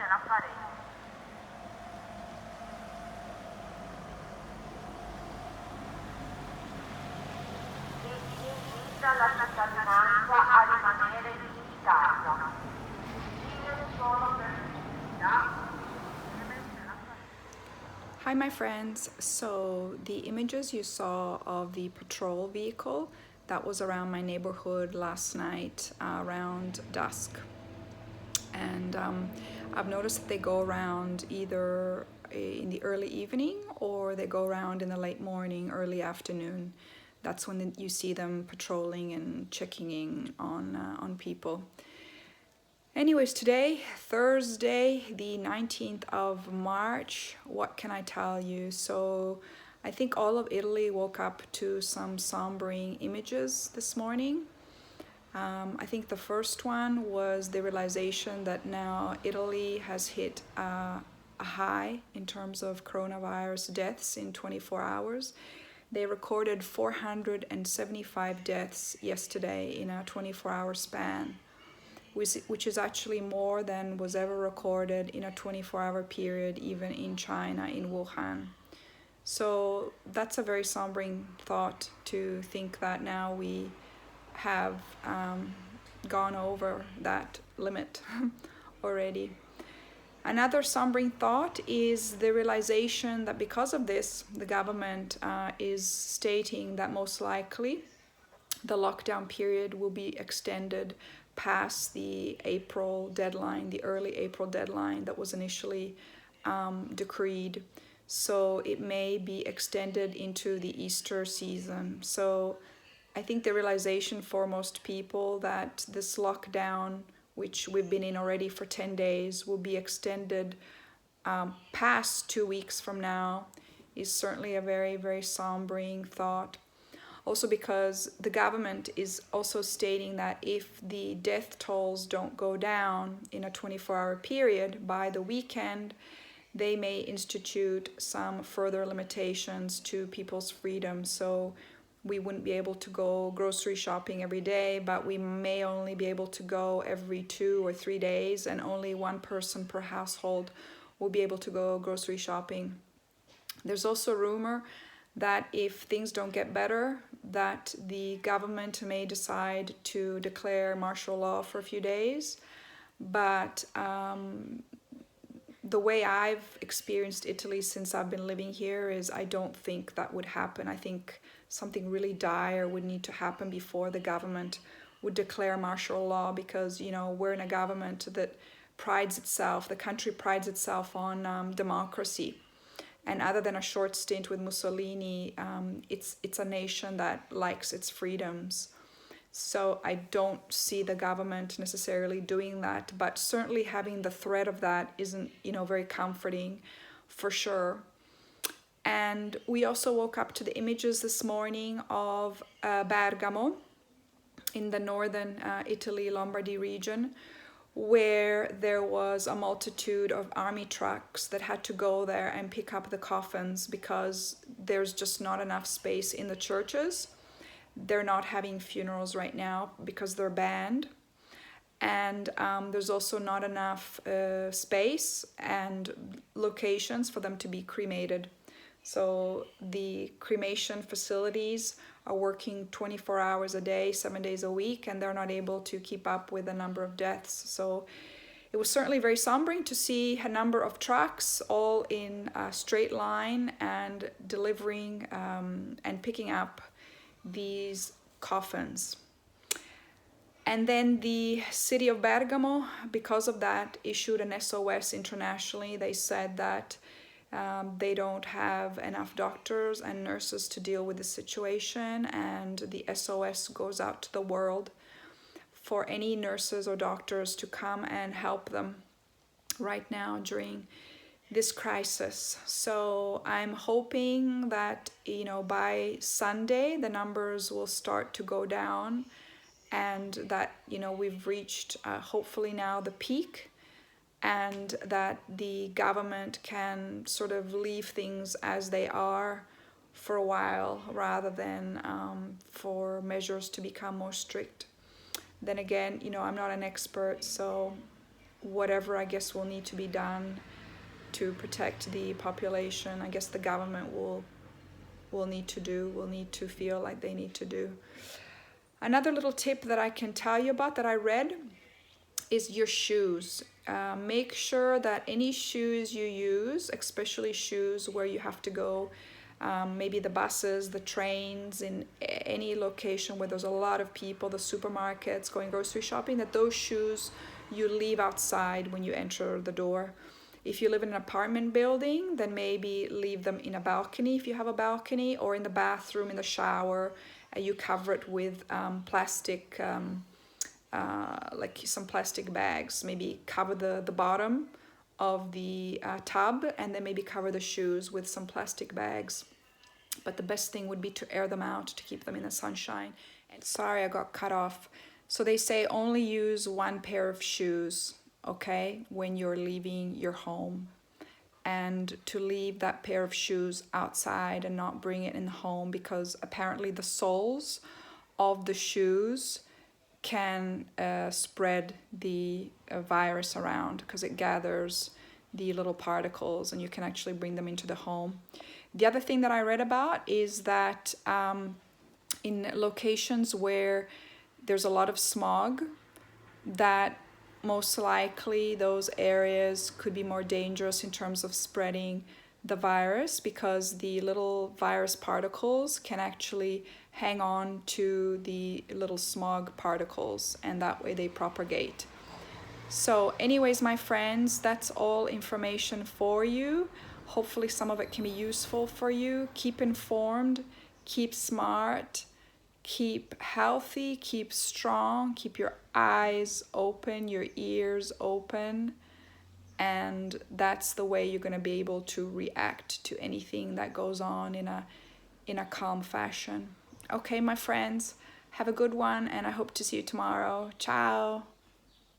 la faremo. E si invita la cittadinanza a rimanere in casa. Uscire solo per necessità. Hi, my friends. So, the images you saw of the patrol vehicle that was around my neighborhood last night around dusk. And I've noticed that they go around either in the early evening or they go around in the late morning, early afternoon. That's when you see them patrolling and checking in on people. Anyways, today, Thursday, the 19th of March, what can I tell you? So, I think all of Italy woke up to some sombering images this morning. I think the first one was the realization that now Italy has hit a high in terms of coronavirus deaths in 24 hours. They recorded 475 deaths yesterday in a 24-hour span, which is actually more than was ever recorded in a 24-hour period, even in China, in Wuhan. So that's a very sombering thought, to think that now we have gone over that limit already. Another sombering thought is the realization that because of this, the government is stating that most likely the lockdown period will be extended past the April deadline, the early April deadline that was initially decreed. So it may be extended into the Easter season. So I think the realization for most people that this lockdown, which we've been in already for 10 days, will be extended past 2 weeks from now, is certainly a very, very sombering thought. Also because the government is also stating that if the death tolls don't go down in a 24-hour period by the weekend, they may institute some further limitations to people's freedom. So we wouldn't be able to go grocery shopping every day, but we may only be able to go every 2 or 3 days, and only one person per household will be able to go grocery shopping. There's also a rumor that if things don't get better, that the government may decide to declare martial law for a few days. But the way I've experienced Italy since I've been living here is I don't think that would happen. I think something really dire would need to happen before the government would declare martial law, because, you know, we're in a government that the country prides itself on democracy. And other than a short stint with Mussolini, it's a nation that likes its freedoms. So I don't see the government necessarily doing that, but certainly having the threat of that isn't, very comforting, for sure. And we also woke up to the images this morning of Bergamo in the northern Italy, Lombardy region, where there was a multitude of army trucks that had to go there and pick up the coffins because there's just not enough space in the churches. They're not having funerals right now because they're banned. And there's also not enough space and locations for them to be cremated. So the cremation facilities are working 24 hours a day, 7 days a week, and they're not able to keep up with the number of deaths. So it was certainly very sombering to see a number of trucks all in a straight line and delivering and picking up these coffins. And then the city of Bergamo, because of that, issued an SOS internationally. They said that they don't have enough doctors and nurses to deal with the situation, and the SOS goes out to the world for any nurses or doctors to come and help them right now during this crisis. So I'm hoping that, by Sunday the numbers will start to go down, and that, we've reached hopefully now the peak, and that the government can sort of leave things as they are for a while, rather than for measures to become more strict. Then again, I'm not an expert, so whatever I guess will need to be done to protect the population, I guess the government will need to feel like they need to do. Another little tip that I can tell you about that I read is your shoes. Make sure that any shoes you use, especially shoes where you have to go, maybe the buses, the trains, in any location where there's a lot of people, the supermarkets, going grocery shopping, that those shoes you leave outside when you enter the door. If you live in an apartment building, then maybe leave them in a balcony if you have a balcony, or in the bathroom, in the shower. You cover it with plastic, like some plastic bags. Maybe cover the bottom of the tub, and then maybe cover the shoes with some plastic bags. But the best thing would be to air them out to keep them in the sunshine. And sorry, I got cut off. So they say only use one pair of shoes, okay, when you're leaving your home, and to leave that pair of shoes outside and not bring it in home, because apparently the soles of the shoes can spread the virus around, because it gathers the little particles and you can actually bring them into the home. The other thing that I read about is that in locations where there's a lot of smog, that most likely those areas could be more dangerous in terms of spreading the virus, because the little virus particles can actually hang on to the little smog particles, and that way they propagate. So anyways, my friends, that's all information for you. Hopefully some of it can be useful for you. Keep informed, keep smart, keep healthy, keep strong, keep your eyes open, your ears open, and that's the way you're going to be able to react to anything that goes on in a calm fashion. Okay, my friends, have a good one, and I hope to see you tomorrow. Ciao.